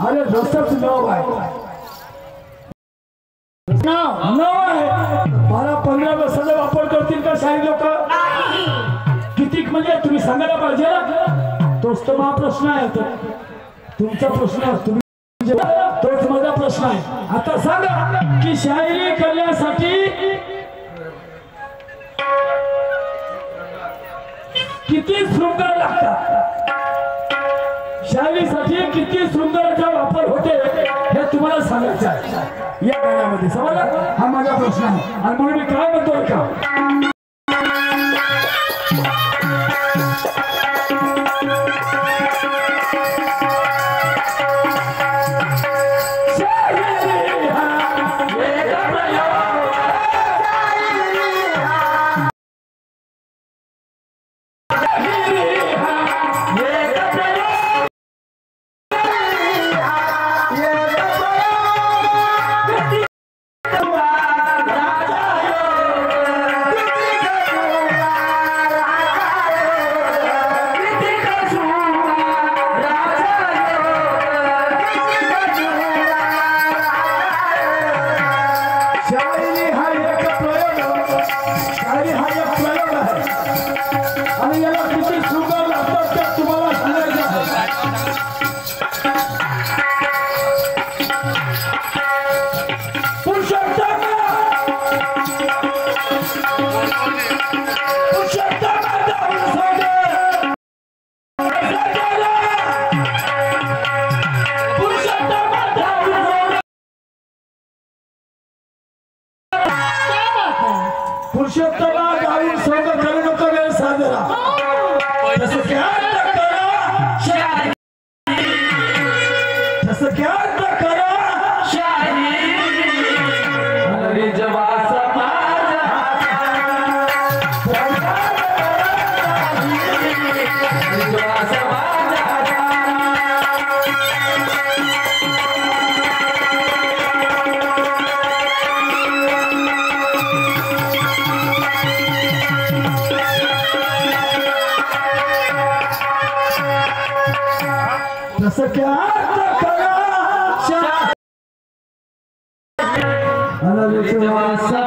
अरे रसच नाव आहे, नाव आहे. 12-15 वर्षाचा वापर करतील का शाही लोक? किती म्हणजे तुम्ही सांगायला पाहिजे ना. तोच तर माझा प्रश्न आहे. तुमचा प्रश्न तुम्ही तोच माझा प्रश्न आहे. आता सांगा की शायरी करण्यासाठी किती शृंगार लागतात, शायरीसाठी किती शृंगाराचा वापर होते हे तुम्हाला सांगायचं आहे या गाण्यामध्ये. समजलं? हा माझा प्रश्न आहे. आणि म्हणून मी काय म्हणतोय का, पुरुषोत्तमा जाऊन सोंग करू नको वेळ साजरा. तसं क्या करा शाही, तसं क्या करा शाही. अरे जवा समाज तसं क्या करा शाही.